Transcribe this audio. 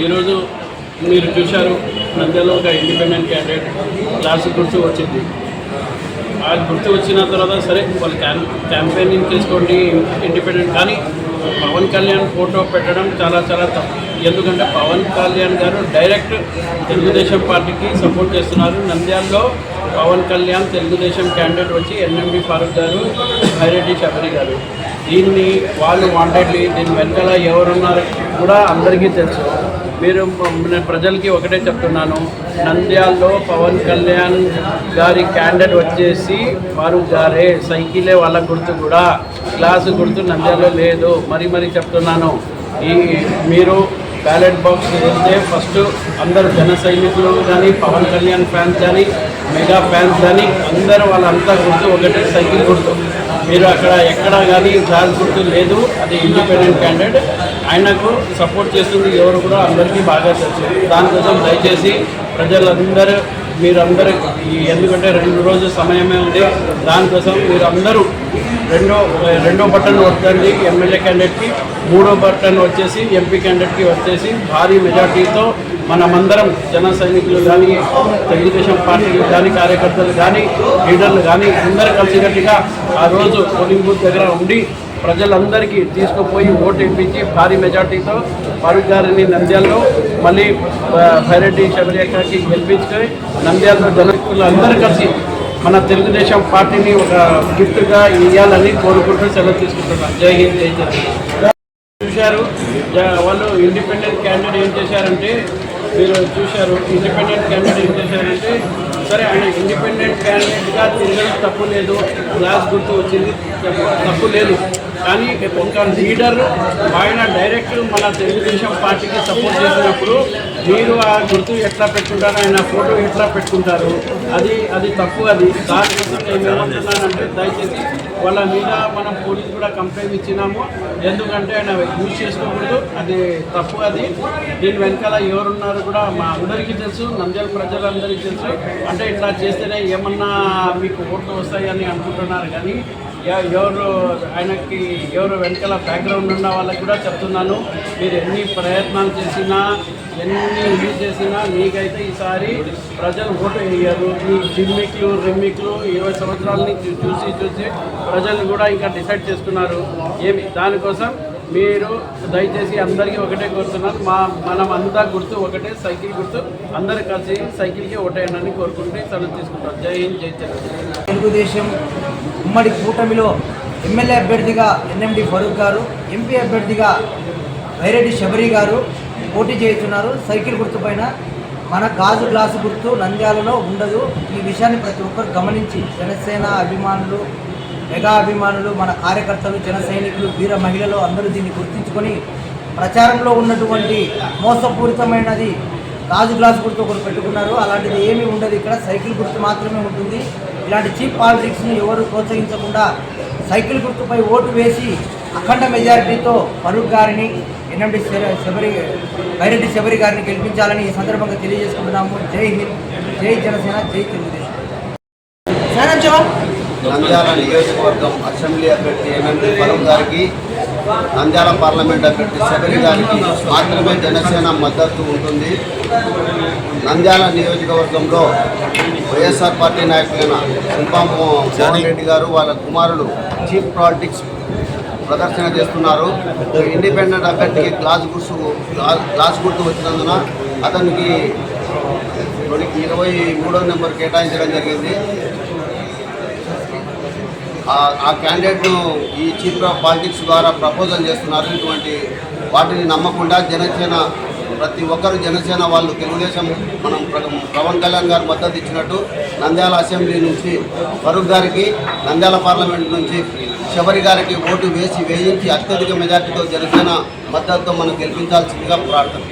ఈరోజు మీరు చూశారు, నంద్యాలలో ఒక ఇండిపెండెంట్ క్యాండిడేట్ క్లాస్ గుర్తు వచ్చింది. ఆ గుర్తు వచ్చిన తర్వాత సరే వాళ్ళు క్యాంపెయినింగ్ చేసుకోండి ఇండిపెండెంట్, కానీ పవన్ కళ్యాణ్ ఫోటో పెట్టడం చాలా చాలా తప్పు. ఎందుకంటే పవన్ కళ్యాణ్ గారు డైరెక్ట్ తెలుగుదేశం పార్టీకి సపోర్ట్ చేస్తున్నారు. నంద్యాలలో పవన్ కళ్యాణ్ తెలుగుదేశం క్యాండిడేట్ వచ్చి ఎన్ఎండి ఫారూక్ గారు, హైరెడ్డి శబరి గారు. దీన్ని వాళ్ళు వాంటెడ్లీ దీని వెనకాల ఎవరున్నారు కూడా అందరికీ తెలుసు. నేను ప్రజలకి ఒకటే చెప్తున్నాను, నంద్యాలలో పవన్ కళ్యాణ్ గారి క్యాండిడేట్ వచ్చేసి ఫారూక్ గారే. సైకిలే వాళ్ళ గుర్తు, కూడా క్లాసు గుర్తు నంద్యాలలో లేదు. మరీ చెప్తున్నాను, మీరు బ్యాలెట్ బాక్స్ వెళ్తే ఫస్ట్ అందరూ జన సైనికులు కానీ, పవన్ కళ్యాణ్ ఫ్యాన్స్ కానీ, మెగా ఫ్యాన్స్ కానీ అందరూ వాళ్ళంతా గుర్తు ఒకటే, సైకిల్ గుర్తు. మీరు అక్కడ ఎక్కడ కానీ క్లాస్ గుర్తు లేదు. అది ఇండిపెండెంట్ క్యాండిడేట్, ఆయనకు సపోర్ట్ చేస్తుంది ఎవరు కూడా అందరికీ బాగా తెలుసు. దానికోసం దయచేసి ప్రజలందరూ మీరందరూ, ఎందుకంటే 2 రోజుల సమయమే ఉంది, దానికోసం మీరందరూ రెండో బటన్ వద్దండి ఎమ్మెల్యే క్యాండిడేట్కి, 3వ బటన్ వచ్చేసి ఎంపీ క్యాండిడేట్కి వచ్చేసి భారీ మెజార్టీతో మనమందరం జన సైనికులు కానీ, తెలుగుదేశం పార్టీలు కానీ, కార్యకర్తలు కానీ, లీడర్లు కానీ అందరూ కలిసికట్టుగా ఆ రోజు పోలింగ్ బూత్ దగ్గర ఉండి ప్రజలందరికీ తీసుకుపోయి ఓటు ఇప్పించి భారీ మెజార్టీతో ఫారూక్ గారిని నంద్యాలలో మళ్ళీ హైరెడ్డి శబరి అక్కకి గెలిపించుకొని నంద్యాలలో జనకులు అందరూ కలిసి మన తెలుగుదేశం పార్టీని ఒక గిఫ్ట్గా ఇవ్వాలని కోరుకుంటూ సెలవు తీసుకుంటున్నాను. జై హింద్, జై జగన్. చూశారు వాళ్ళు ఇండిపెండెంట్ క్యాండిడేట్ ఏం చేశారంటే, మీరు చూశారు ఇండిపెండెంట్ క్యాండిడేట్ ఏం చేశారంటే, సరే ఆయన ఇండిపెండెంట్ క్యాండిడేట్గా తిరగడం తప్పు లేదు, క్లాస్ గుర్తు వచ్చింది తప్పు లేదు, కానీ ఒక లీడర్ ఆయన డైరెక్ట్ మన తెలుగుదేశం పార్టీకి సపోర్ట్ చేసినప్పుడు మీరు ఆ గుర్తు ఎట్లా పెట్టుకుంటారు, ఆయన ఫోటో ఎట్లా పెట్టుకుంటారు, అది తప్పు. అది దానికోసం నేను ఏమంటున్నానంటే, దయచేసి వాళ్ళ మీద మనం పోలీసు కూడా కంప్లైంట్ ఇచ్చినాము. ఎందుకంటే ఆయన యూజ్ చేసుకోకూడదు, అది తప్పు. అది దీని వెనకాల ఎవరున్నారు కూడా మా అందరికీ తెలుసు, నంద్యాల ప్రజలందరికీ తెలుసు. అంటే ఇట్లా చేస్తేనే ఏమన్నా మీకు ఓట్లు వస్తాయని అనుకుంటున్నారు, కానీ ఎవరు వెనకాల బ్యాక్గ్రౌండ్ ఉన్న వాళ్ళకి కూడా చెప్తున్నాను, మీరు ఎన్ని ప్రయత్నాలు చేసినా, ఎన్ని ఇవి చేసినా మీకైతే ఈసారి ప్రజలు ఓటు వేయరు. ఈ జిమ్మిక్లు రిమ్మిక్లు 20 సంవత్సరాల నుంచి చూసి ప్రజలు కూడా ఇంకా డిసైడ్ చేసుకున్నారు దానికోసం మీరు దయచేసి అందరికీ ఒకటే కోరుతున్నారు, మనం అంతా గుర్తు ఒకటే, సైకిల్ గుర్తు. అందరు కలిసి సైకిల్కి ఓటేయనని కోరుకుంటే సెలవు తీసుకుంటారు. జై హింద్, జై జగన్. తెలుగుదేశం ఉమ్మడి కూటమిలో ఎమ్మెల్యే అభ్యర్థిగా ఎన్ఎండి ఫరూక్ గారు, ఎంపీ అభ్యర్థిగా హైరెడ్డి శబరి గారు పోటీ చేస్తున్నారు. సైకిల్ గుర్తు పైన మన గాజు గ్లాసు గుర్తు నంద్యాలలో ఉండదు. ఈ విషయాన్ని ప్రతి ఒక్కరు గమనించి జనసేన అభిమానులు, మెగా అభిమానులు, మన కార్యకర్తలు, జన సైనికులు, వీర మహిళలు అందరూ దీన్ని గుర్తించుకొని ప్రచారంలో ఉన్నటువంటి మోసపూరితమైనది గాజు గ్లాస్ గుర్తు ఒకరు పెట్టుకున్నారు. అలాంటిది ఏమీ ఉండదు, ఇక్కడ సైకిల్ గుర్తు మాత్రమే ఉంటుంది. ఇలాంటి చీప్ పాలిటిక్స్ను ఎవరు ప్రోత్సహించకుండా సైకిల్ గుర్తుపై ఓటు వేసి అఖండ మెజారిటీతో ఫరూక్ గారిని, ఎన్ఎండి హైరెడ్డి శబరి గారిని గెలిపించాలని ఈ సందర్భంగా తెలియజేసుకుంటున్నాము. జై హింద్, జై జనసేన, జై తెలుగుదేశం. నంద్యాల నియోజకవర్గం అసెంబ్లీ అభ్యర్థి ఎన్ఎండి ఫరూక్ గారికి, నంద్యాల పార్లమెంట్ అభ్యర్థి శబరి గారికి మాత్రమే జనసేన మద్దతు ఉంటుంది. నంద్యాల నియోజకవర్గంలో వైఎస్ఆర్ పార్టీ నాయకులైన శిల్పాం మోహన్ రెడ్డి గారు వాళ్ళ కుమారులు చీప్ పాలిటిక్స్ ప్రదర్శన చేస్తున్నారు. ఇండిపెండెంట్ అభ్యర్థికి గ్లాస్ గుర్తు వచ్చినందున అతనికి 23వ నెంబర్ కేటాయించడం జరిగింది. ఆ క్యాండిడేట్ను ఈ చీప్ పాలిటిక్స్ ద్వారా ప్రపోజల్ చేస్తున్నారు. ఇటువంటి వాటిని నమ్మకుండా జనసేన ప్రతి ఒక్కరు జనసేన వాళ్ళు తెలుగుదేశం మనం పవన్ కళ్యాణ్ గారు మద్దతు ఇచ్చినట్టు నంద్యాల అసెంబ్లీ నుంచి ఫరూక్ గారికి, నంద్యాల పార్లమెంట్ నుంచి శబరి గారికి ఓటు వేయించి అత్యధిక మెజార్టీతో జనసేన మద్దతుతో మనం గెలిపించాల్సిందిగా ప్రార్థన.